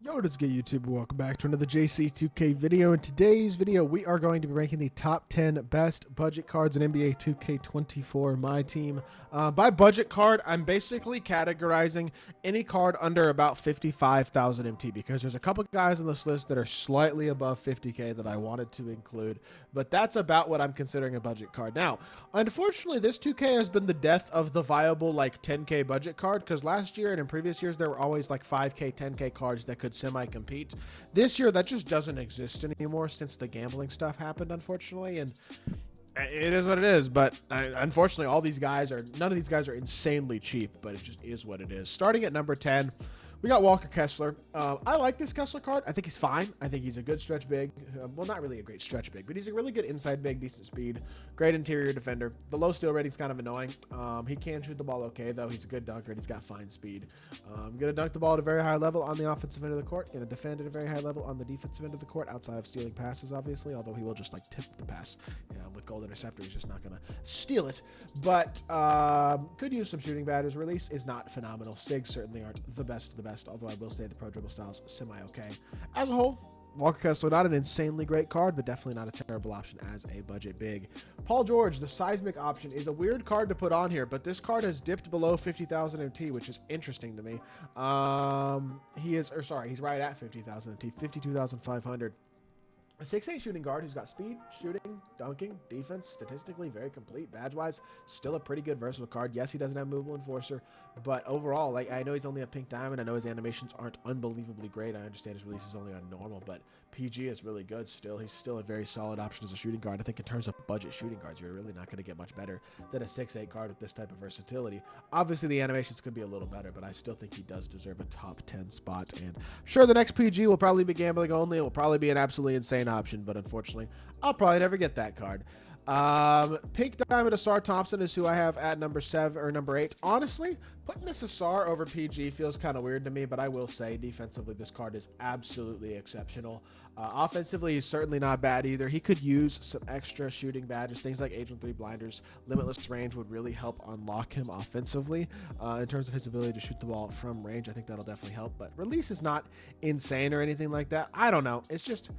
Yo, what is good, YouTube? Welcome back to another JC2K video. In today's video, we are going to be ranking the top 10 best budget cards in NBA 2K24 MyTEAM. By budget card, I'm basically categorizing any card under about 55,000 MT because there's a couple guys on this list that are slightly above 50K that I wanted to include, but that's about what I'm considering a budget card. Now, unfortunately, this 2K has been the death of the viable like 10K budget card because last year and in previous years, there were always like 5K, 10K cards that could semi-compete. This year, that just doesn't exist anymore since the gambling stuff happened, unfortunately, and it is what it is. But unfortunately, none of these guys are insanely cheap, but it just is what it is. Starting at number 10, we got Walker Kessler. I like this Kessler card. I think he's fine. I think he's a good stretch big. Well, not really a great stretch big, but he's a really good inside big, decent speed, great interior defender. The low steal rating's kind of annoying. He can shoot the ball okay, though. He's a good dunker, and he's got fine speed. Going to dunk the ball at a very high level on the offensive end of the court. Going to defend at a very high level on the defensive end of the court, outside of stealing passes, obviously, although he will just like tip the pass. With gold interceptor, he's just not going to steal it. But could use some shooting badges. Release is not phenomenal. SIGs certainly aren't the best of the best, although I will say the pro dribble style's semi-okay. As a whole, Walker Kessler, not an insanely great card, but definitely not a terrible option as a budget big. Paul George, the seismic option, is a weird card to put on here, but this card has dipped below 50,000 MT, which is interesting to me. He's right at 50,000 MT, 52,500. A 6'8" shooting guard who's got speed, shooting, dunking, defense, statistically very complete, badge-wise, still a pretty good versatile card. Yes, he doesn't have movable enforcer, but overall, like, I know he's only a pink diamond. I know his animations aren't unbelievably great. I understand his release is only on normal, but PG is really good still. He's still a very solid option as a shooting guard. I think in terms of budget shooting guards, you're really not going to get much better than a 6'8" card with this type of versatility. Obviously, the animations could be a little better, but I still think he does deserve a top 10 spot. And sure, the next PG will probably be gambling only. It will probably be an absolutely insane option, but unfortunately, I'll probably never get that card. Pink Diamond Asar Thompson is who I have at number 7 or number 8. Honestly, putting this Asar over PG feels kind of weird to me, but I will say defensively, this card is absolutely exceptional. Offensively, he's certainly not bad either. He could use some extra shooting badges. Things like Agent 3 blinders, limitless range would really help unlock him offensively. In terms of his ability to shoot the ball from range, I think that'll definitely help. But release is not insane or anything like that. I don't know. It's just...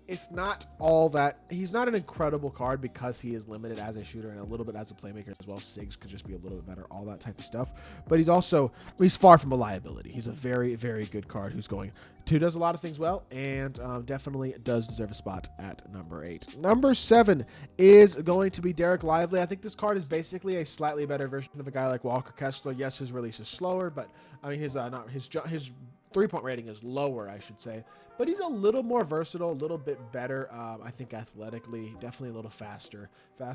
it's not all that. He's not an incredible card because he is limited as a shooter and a little bit as a playmaker as well. SIGs could just be a little bit better, all that type of stuff. But he's far from a liability. He's a very, very good card who does a lot of things well and definitely does deserve a spot at number 8. Number 7 is going to be Derek Lively. I think this card is basically a slightly better version of a guy like Walker Kessler. Yes, his release is slower, but I mean his three-point rating is lower, I should say. But he's a little more versatile, a little bit better, I think, athletically. Definitely a little faster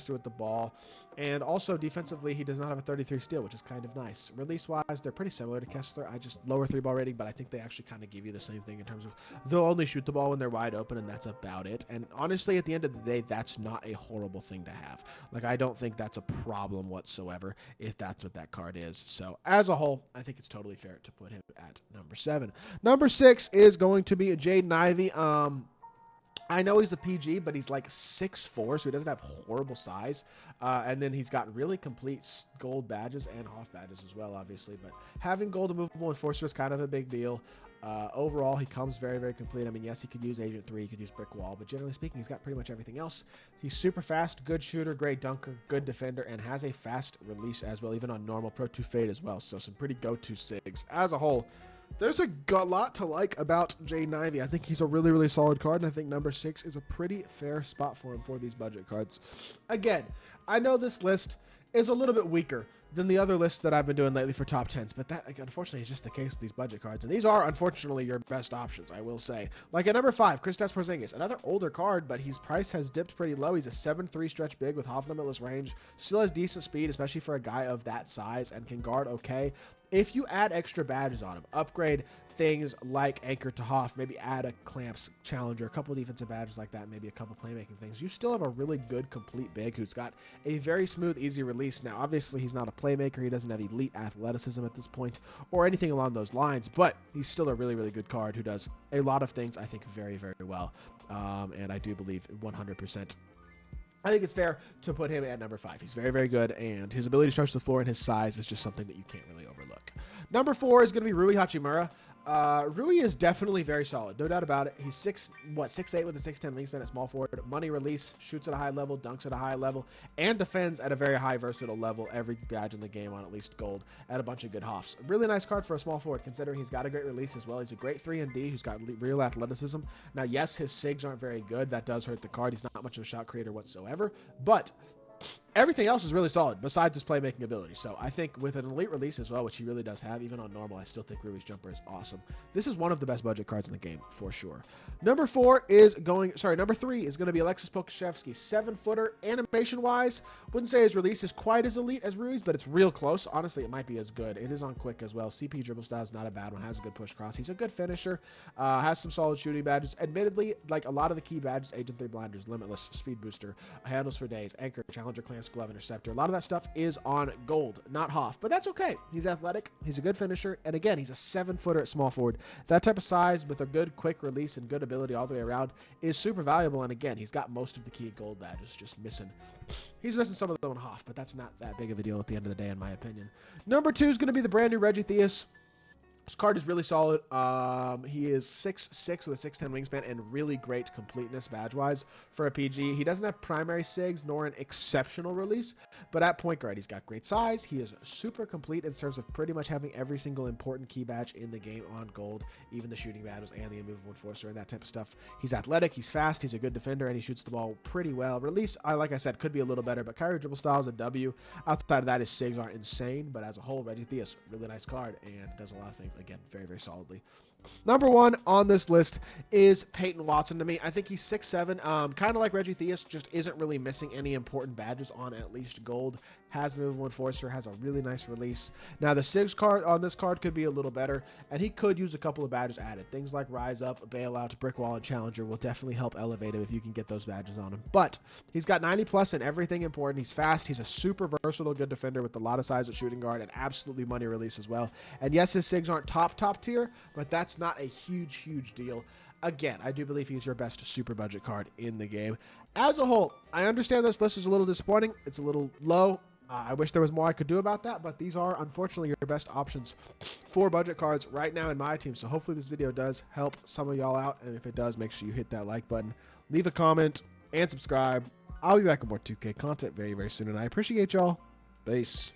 with the ball. And also, defensively, he does not have a 33 steal, which is kind of nice. Release-wise, they're pretty similar to Kessler. I just lower 3-ball rating, but I think they actually kind of give you the same thing in terms of they'll only shoot the ball when they're wide open, and that's about it. And honestly, at the end of the day, that's not a horrible thing to have. Like, I don't think that's a problem whatsoever if that's what that card is. So, as a whole, I think it's totally fair to put him at number 7. Number 6 is going to be Jaden Ivey. I know he's a PG, but he's like 6'4", so he doesn't have horrible size. And then he's got really complete gold badges and Hoff badges as well, obviously. But having gold and movable enforcer is kind of a big deal. Overall, he comes very, very complete. I mean, yes, he could use Agent 3, he could use Brick Wall, but generally speaking, he's got pretty much everything else. He's super fast, good shooter, great dunker, good defender, and has a fast release as well, even on normal Pro 2 Fade as well. So some pretty go-to SIGs. As a whole, there's a lot to like about Jaden Ivey. I think he's a really, really solid card, and I think number 6 is a pretty fair spot for him for these budget cards. Again, I know this list is a little bit weaker than the other lists that I've been doing lately for top 10s, but that, unfortunately, is just the case with these budget cards, and these are, unfortunately, your best options, I will say. Like at number 5, Kristaps Porzingis, another older card, but his price has dipped pretty low. He's a 7'3" stretch big with Hoff limitless range, still has decent speed, especially for a guy of that size, and can guard okay. If you add extra badges on him, upgrade things like Anchor to Hoff, maybe add a Clamps Challenger, a couple defensive badges like that, maybe a couple playmaking things, you still have a really good complete big who's got a very smooth, easy release. Now, obviously, he's not a playmaker. He doesn't have elite athleticism at this point or anything along those lines, but he's still a really, really good card who does a lot of things, I think, very, very well. And I do believe 100%. I think it's fair to put him at number 5. He's very, very good, and his ability to stretch the floor and his size is just something that you can't really overlook. Number 4 is going to be Rui Hachimura. Rui is definitely very solid, no doubt about it. He's 6'8" with a 6'10" wingspan at small forward. Money release, shoots at a high level, dunks at a high level, and defends at a very high versatile level. Every badge in the game on at least gold at a bunch of good hoffs. Really nice card for a small forward, considering he's got a great release as well. He's a great 3-and-D who's got real athleticism. Now, yes, his SIGs aren't very good. That does hurt the card. He's not much of a shot creator whatsoever, but everything else is really solid besides his playmaking ability. So I think with an elite release as well, which he really does have, even on normal, I still think Rui's jumper is awesome. This is one of the best budget cards in the game for sure. Number 3 is going to be Alexis Pokuševski, 7-footer. Animation wise, wouldn't say his release is quite as elite as Rui's, but it's real close. Honestly, it might be as good. It is on quick as well. CP dribble style is not a bad one. Has a good push cross. He's a good finisher. Has some solid shooting badges. Admittedly, like a lot of the key badges, Agent 3 blinders, limitless, speed booster, handles for days, anchor, challenger, clamps, glove, interceptor. A lot of that stuff is on gold, not Hoff, but that's okay. He's athletic, he's a good finisher, and again, he's a 7-footer at small forward. That type of size with a good quick release and good ability all the way around is super valuable, and again, he's got most of the key gold badges, just missing. He's missing some of them on Hoff, but that's not that big of a deal at the end of the day, in my opinion. Number 2 is going to be the brand new Reggie Theus. This card is really solid. He is 6'6" with a 6'10" wingspan and really great completeness badge-wise for a PG. He doesn't have primary SIGs nor an exceptional release, but at point guard, he's got great size. He is super complete in terms of pretty much having every single important key badge in the game on gold, even the shooting badges and the immovable enforcer and that type of stuff. He's athletic, he's fast, he's a good defender, and he shoots the ball pretty well. Release, like I said, could be a little better, but Kyrie dribble style is a W. Outside of that, his SIGs aren't insane, but as a whole, Reggie Theus, really nice card and does a lot of things. Again, very, very solidly. Number 1 on this list is Peyton Watson to me. I think he's 6'7", kind of like Reggie Theus, just isn't really missing any important badges on at least gold. Has an immovable enforcer, has a really nice release. Now, the SIGs card on this card could be a little better, and he could use a couple of badges added. Things like Rise Up, Bailout, Brick Wall, and Challenger will definitely help elevate him if you can get those badges on him. But he's got 90+ in everything important. He's fast. He's a super versatile, good defender with a lot of size at shooting guard and absolutely money release as well. And yes, his SIGs aren't top tier, but that's not a huge deal. Again, I do believe he's your best super budget card in the game. As a whole, I understand this list is a little disappointing. It's a little low. I wish there was more I could do about that, but these are unfortunately your best options for budget cards right now in my team. So hopefully this video does help some of y'all out, and if it does, make sure you hit that like button, leave a comment, and subscribe. I'll be back with more 2K content very, very soon, and I appreciate y'all. Peace.